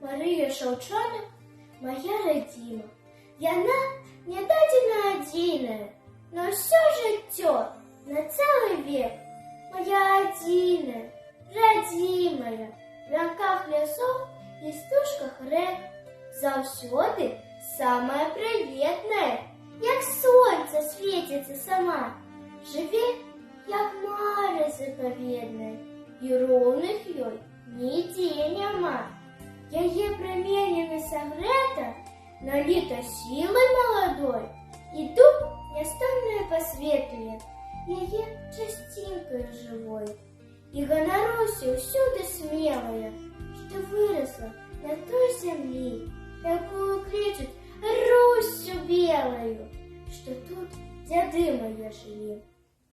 Мария Шаўчана, моя родима. Яна не дадзена адзіная, но ўсё жыццё на цэлы век. Моя адзіная, радзімая, в ранках лясоў і стужках рэк. Заўсёды самая прыветная, як сонца свеціцца сама. Жыве, як мара запаведная, і роўных ёй нідзе няма. Яе праменена сагрэта, наліта сілай маладой, і дух нястомнае пасветлае, яе часцінкаю жывой. І ганаруся ўсюды смелая, што вырасла на той зямлі, якую клічуць Руссю белаю, што тут дзяды мае жылі.